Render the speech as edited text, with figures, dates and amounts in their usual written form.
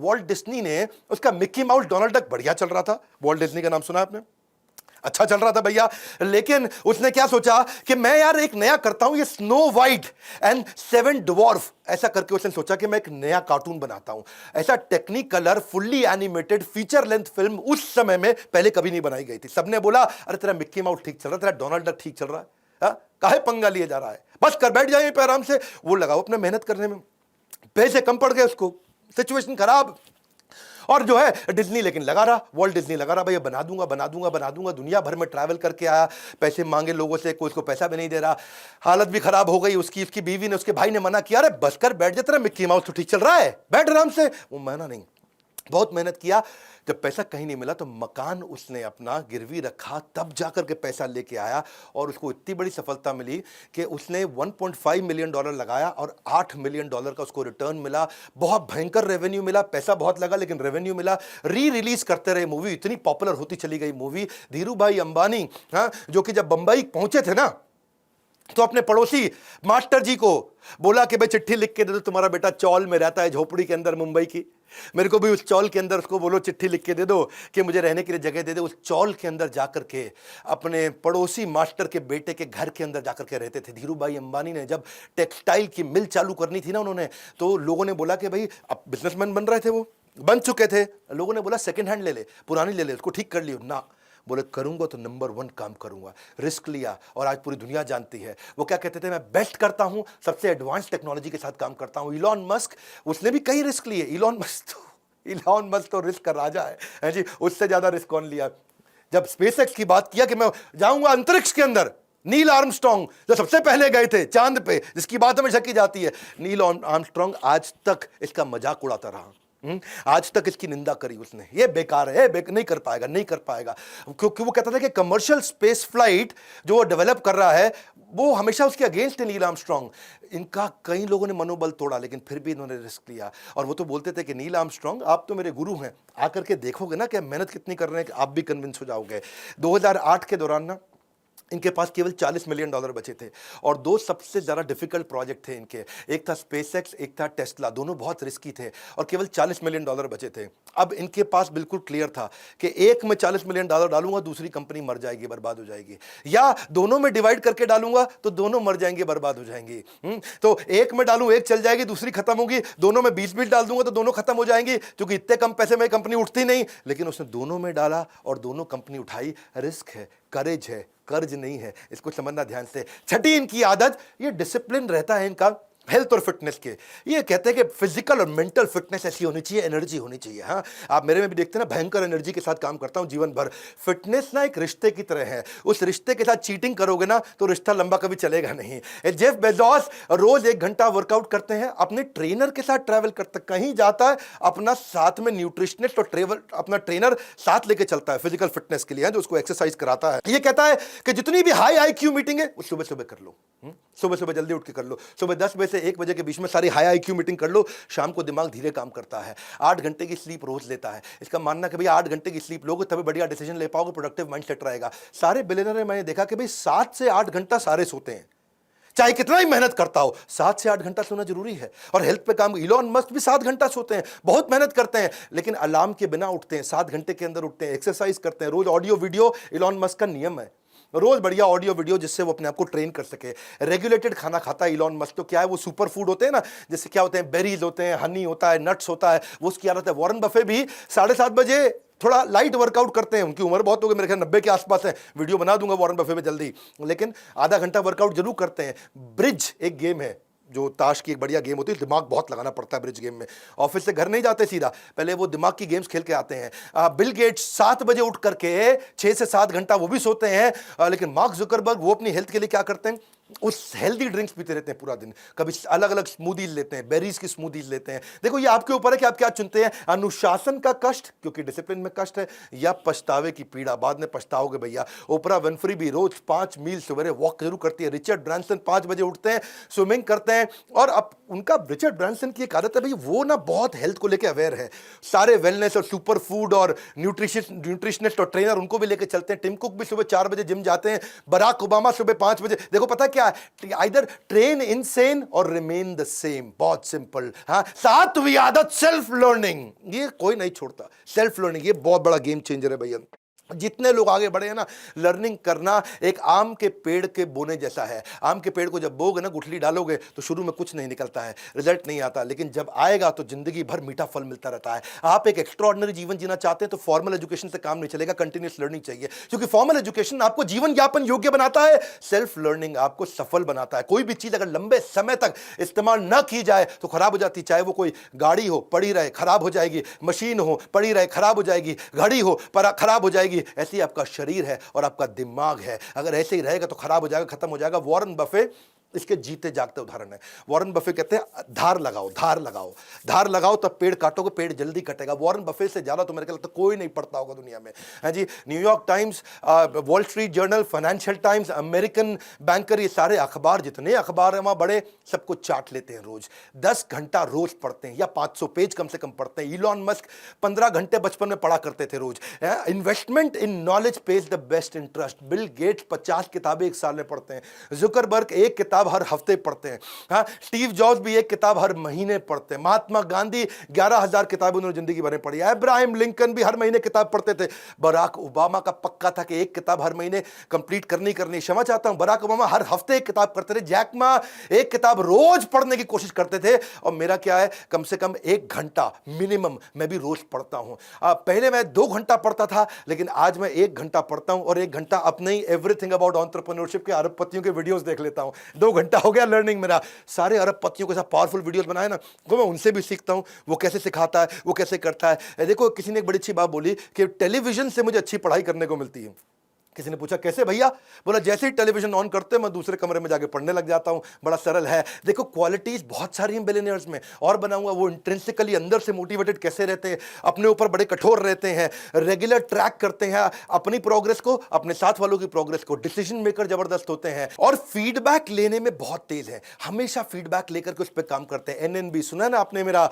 Walt Disney ने उसका Mickey mouse Donald duck बढ़िया चल रहा था। वॉल्ट डिज्नी का नाम सुना आपने? अच्छा चल रहा था भैया, लेकिन उसने क्या सोचा कि मैं यार एक नया करता हूं, ये snow white and seven dwarf, ऐसा करके उसने सोचा कि मैं एक नया कार्टून बनाता हूं। ऐसा technique colour fully animated feature length film उस समय में पहले कभी नहीं बनाई गई थी। सबने बोला अरे तेरा मिक्की माउस ठीक चल रहा है, तेरा डोनाल्ड डक ठीक चल रहा है, काहे पंगा लिए जा रहा है, बस कर बैठ जाए पे आराम से। वो लगाओ अपने मेहनत करने में, पैसे कम पड़ गए उसको, सिचुएशन खराब। और जो है डिज्नी लेकिन लगा रहा, वॉल्ट डिज्नी लगा रहा, भैया बना दूंगा बना दूंगा बना दूंगा। दुनिया भर में ट्रैवल करके आया, पैसे मांगे लोगों से, कोई उसको पैसा भी नहीं दे रहा, हालत भी खराब हो गई उसकी। उसकी बीवी ने, उसके भाई ने मना किया, अरे बस कर बैठ जा, तेरा मिक्की माउस तो ठीक चल रहा है, बैठ आराम से। वो माना नहीं, बहुत मेहनत किया। जब पैसा कहीं नहीं मिला तो मकान उसने अपना गिरवी रखा, तब जाकर के पैसा लेके आया। और उसको इतनी बड़ी सफलता मिली कि उसने $1.5 मिलियन लगाया और $8 मिलियन का उसको रिटर्न मिला। बहुत भयंकर रेवेन्यू मिला, पैसा बहुत लगा लेकिन रेवेन्यू मिला। री रिलीज करते रहे मूवी, इतनी पॉपुलर होती चली गई मूवी। धीरू भाई अंबानी, हाँ, जो कि जब बंबई पहुंचे थे ना, तो अपने पड़ोसी मास्टर जी को बोला कि भाई चिट्ठी लिख के दे दो, तुम्हारा बेटा चौल में रहता है, झोपड़ी के अंदर मुंबई की, मेरे को भी उस चौल के अंदर उसको बोलो चिट्ठी लिख के दे दो कि मुझे रहने के लिए जगह दे दो। उस चौल के अंदर जाकर के अपने पड़ोसी मास्टर के बेटे के घर के अंदर जाकर के रहते थे। धीरू भाई अंबानी ने जब टेक्सटाइल की मिल चालू करनी थी ना उन्होंने, तो लोगों ने बोला कि भाई, अब बिजनेसमैन बन रहे थे, वो बन चुके थे, लोगों ने बोला सेकेंड हैंड ले ले, पुरानी ले ले, उसको ठीक कर लियो ना। बोले करूंगा तो नंबर 1 काम करूंगा। रिस्क लिया और आज पूरी दुनिया जानती है। वो क्या कहते थे, मैं बेस्ट करता हूं, सबसे एडवांस टेक्नोलॉजी के साथ काम करता हूं। इलॉन मस्क, उसने भी कई रिस्क लिए। इलॉन मस्क तो रिस्क का राजा है जी, उससे ज्यादा रिस्क कौन लिया। जब स्पेसएक्स की बात किया कि मैं जाऊंगा अंतरिक्ष के अंदर, नील आर्मस्ट्रांग जो सबसे पहले गए थे चांद पे, जिसकी बात हमेशा की जाती है, नील आर्मस्ट्रांग आज तक इसका मजाक उड़ाता रहा। आज तक इसकी निंदा करी उसने, ये बेकार है, नहीं कर पाएगा, नहीं कर पाएगा, क्योंकि वो कहता था कि कमर्शियल स्पेस फ्लाइट जो वो डेवलप कर रहा है वो हमेशा उसके अगेंस्ट है नील आर्मस्ट्रांग। इनका कई लोगों ने मनोबल तोड़ा लेकिन फिर भी इन्होंने रिस्क लिया। और वो तो बोलते थे कि नील आर्मस्ट्रांग आप तो मेरे गुरु हैं, आकर के देखोगे ना कि मेहनत कितनी कर रहे हैं कि आप भी कन्विंस हो जाओगे। 2008 के दौरान ना इनके पास केवल $40 मिलियन बचे थे और 2 सबसे ज़्यादा डिफिकल्ट प्रोजेक्ट थे इनके, एक था स्पेसएक्स, एक था टेस्ला। दोनों बहुत रिस्की थे और केवल $40 मिलियन बचे थे। अब इनके पास बिल्कुल क्लियर था कि एक में $40 मिलियन डालूंगा, दूसरी कंपनी मर जाएगी, बर्बाद हो जाएगी, या दोनों में डिवाइड करके डालूंगा तो दोनों मर जाएंगे, बर्बाद हो जाएंगी। तो एक में डालूं, एक चल जाएगी, दूसरी खत्म होगी, दोनों में 20-20 डाल दूंगा तो दोनों खत्म हो जाएंगी, क्योंकि इतने कम पैसे में कंपनी उठती नहीं। लेकिन उसने दोनों में डाला और दोनों कंपनी उठाई। रिस्क है, करेज है, कर्ज नहीं है, इसको समझना ध्यान से। छठी इनकी आदत, ये डिसिप्लिन रहता है इनका हेल्थ और फिटनेस के। ये कहते हैं कि फिजिकल और मेंटल फिटनेस ऐसी होनी चाहिए, एनर्जी होनी चाहिए। हाँ, आप मेरे में भी देखते हैं ना, भयंकर एनर्जी के साथ काम करता हूं जीवन भर। फिटनेस ना एक रिश्ते की तरह है, उस रिश्ते के साथ चीटिंग करोगे ना तो रिश्ता लंबा कभी चलेगा नहीं। जेफ बेजोस रोज 1 घंटा वर्कआउट करते हैं, अपने ट्रेनर के साथ ट्रैवल करते, कहीं जाता है अपना साथ में न्यूट्रिशनिस्ट और अपना ट्रेनर साथ लेके चलता है फिजिकल फिटनेस के लिए, जो उसको एक्सरसाइज कराता है। ये कहता है कि जितनी भी हाई IQ मीटिंग है वो सुबह सुबह कर लो, सुबह सुबह जल्दी उठ के कर लो। सुबह 10 बजे से 1 बजे के बीच में सारी हाई IQ मीटिंग कर लो। शाम को दिमाग धीरे काम करता है। 8 घंटे की स्लीप रोज लेता है। इसका मानना कि भाई 8 घंटे की स्लीप लोगे तभी बढ़िया डिसीजन ले पाओगे, प्रोडक्टिव माइंडसेट रहेगा। सारे बिलियनर मैंने देखा कि भाई 7 से 8 घंटा सारे सोते हैं, चाहे कितना ही मेहनत करता हो, 7 से 8 घंटा सोना जरूरी है। और हेल्थ पे काम, इलॉन मस्क भी 7 घंटा सोते हैं, बहुत मेहनत करते हैं, लेकिन अलार्म के बिना उठते हैं, 7 घंटे के अंदर उठते हैं, एक्सरसाइज करते हैं, रोज ऑडियो वीडियो। इलॉन मस्क का नियम है रोज बढ़िया ऑडियो वीडियो, जिससे वो अपने आप को ट्रेन कर सके। रेगुलेटेड खाना खाता है इलॉन मस्क। तो क्या है, वो सुपर फूड होते हैं ना, जैसे क्या होते हैं, बेरीज होते हैं, हनी होता है, नट्स होता है, वो उसकी आदत है। वॉरेन बफे भी 7:30 बजे थोड़ा लाइट वर्कआउट करते हैं। उनकी उम्र बहुत हो गई, मेरे ख्याल 90 के आसपास है। वीडियो बना दूंगा वॉरेन बफे में जल्दी, लेकिन आधा घंटा वर्कआउट जरूर करते हैं। ब्रिज एक गेम है, जो ताश की एक बढ़िया गेम होती है, दिमाग बहुत लगाना पड़ता है ब्रिज गेम में। ऑफिस से घर नहीं जाते सीधा, पहले वो दिमाग की गेम्स खेल के आते हैं। बिल गेट्स 7 बजे उठ करके 6 से 7 घंटा वो भी सोते हैं। लेकिन मार्क जुकरबर्ग, वो अपनी हेल्थ के लिए क्या करते हैं, उस हेल्दी ड्रिंक्स पीते रहते हैं पूरा दिन। कभी अलग अलग स्मूदीज लेते हैं, बेरीज की स्मूदीज लेते हैं। देखो ये आपके ऊपर है कि आप क्या चुनते हैं, अनुशासन का कष्ट, क्योंकि डिसिप्लिन में कष्ट है, या पछतावे की पीड़ा, बाद में पछताओगे भैया। ओपरा विनफ्री भी रोज 5 मील सवेरे वॉक जरूर करती है। रिचर्ड ब्रांसन 5 बजे उठते हैं, स्विमिंग करते हैं। और अब उनका, रिचर्ड ब्रांसन की एक आदत है भाई, वो ना बहुत हेल्थ को लेकर अवेयर है। सारे वेलनेस और सुपर फूड और न्यूट्रिशनिस्ट और ट्रेनर उनको भी लेकर चलते हैं। टिम कुक भी सुबह 4 बजे जिम जाते हैं। बराक ओबामा सुबह 5 बजे। देखो पता है क्या है, आइदर ट्रेन इनसेन और रिमेन द सेम, बहुत सिंपल। हाँ, सातवीं आदत सेल्फ लर्निंग, ये कोई नहीं छोड़ता। सेल्फ लर्निंग ये बहुत बड़ा गेम चेंजर है भैया। जितने लोग आगे बढ़े हैं ना, लर्निंग करना एक आम के पेड़ के बोने जैसा है। आम के पेड़ को जब बोगे ना, गुठली डालोगे तो शुरू में कुछ नहीं निकलता है, रिजल्ट नहीं आता, लेकिन जब आएगा तो जिंदगी भर मीठा फल मिलता रहता है। आप एक एक्स्ट्रॉर्डिनरी जीवन जीना चाहते हैं तो फॉर्मल एजुकेशन से काम नहीं चलेगा, कंटिन्यूस लर्निंग चाहिए, क्योंकि फॉर्मल एजुकेशन आपको जीवन यापन योग्य बनाता है, सेल्फ लर्निंग आपको सफल बनाता है। कोई भी चीज अगर लंबे समय तक इस्तेमाल न की जाए तो खराब हो जाती, चाहे वो कोई गाड़ी हो, पड़ी रहे खराब हो जाएगी, मशीन हो पड़ी रहे खराब हो जाएगी, घड़ी हो पर खराब हो जाएगी। ऐसी आपका शरीर है और आपका दिमाग है, अगर ऐसे ही रहेगा तो खराब हो जाएगा, खत्म हो जाएगा। वॉरेन बफे इसके जीते जागते उदाहरण है। वॉरेन बफे कहते हैं धार लगाओ, धार लगाओ, धार लगाओ, तब पेड़ काटोगे, पेड़ जल्दी कटेगा। वॉरेन बफे से ज्यादा तो मेरे को लगता है कोई नहीं पढ़ता होगा दुनिया में, है जी। New York Times, Wall Street Journal, Financial Times, American Banker, ये सारे अखबार, जितने अखबार हैं वहां बड़े, सबको चाट लेते हैं रोज। 10 घंटा रोज पढ़ते हैं या 500 पेज कम से कम पढ़ते हैं। इलॉन मस्क 15 घंटे बचपन में पढ़ा करते थे रोज। Investment in knowledge pays the best interest. Bill Gates 50 किताबें एक साल में पढ़ते हैं। जुकरबर्ग एक किताब हर हफ्ते पढ़ते हैं। हाँ, स्टीव जॉब्स भी एक किताब हर महीने पढ़ते हैं। महात्मा गांधी 11,000 किताबें उन्होंने जिंदगी भर में पढ़ी। अब्राहम लिंकन भी हर महीने किताब पढ़ते थे। बराक ओबामा का पक्का था कि एक किताब हर महीने कंप्लीट करनी। क्षमा चाहता हूं, बराक ओबामा हर हफ्ते एक किताब करते थे। जैक मा एक किताब रोज पढ़ने की कोशिश करते थे। और मेरा क्या है, कम से कम 1 घंटा मिनिमम मैं भी रोज पढ़ता हूं। पहले मैं 2 घंटा पढ़ता था, लेकिन आज मैं 1 घंटा पढ़ता हूं और 1 घंटा अपने ही एवरीथिंग अबाउट एंटरप्रेन्योरशिप के अरबपतियों के वीडियोस देख लेता हूं। 2 घंटा हो गया लर्निंग मेरा। सारे अरबपतियों के साथ पावरफुल वीडियोस बनाए ना, तो मैं उनसे भी सीखता हूं, वो कैसे सिखाता है, वो कैसे करता है। देखो, किसी ने एक बड़ी अच्छी बात बोली कि टेलीविजन से मुझे अच्छी पढ़ाई करने को मिलती है। किसी ने पूछा कैसे भैया, बोला जैसे ही टेलीविजन ऑन करते मैं दूसरे कमरे में जाके पढ़ने लग जाता हूं। बड़ा सरल है। देखो, क्वालिटीज बहुत सारी हैं बिलियनियर्स में, और बनाऊंगा। वो इंट्रिंसिकली अंदर से मोटिवेटेड कैसे रहते हैं, अपने ऊपर बड़े कठोर रहते हैं, रेगुलर ट्रैक करते हैं अपनी प्रोग्रेस को, अपने साथ वालों की प्रोग्रेस को, डिसीजन मेकर जबरदस्त होते हैं, और फीडबैक लेने में बहुत तेज है। हमेशा फीडबैक लेकर के उस पर काम करते हैं। NNB सुना ना आपने मेरा?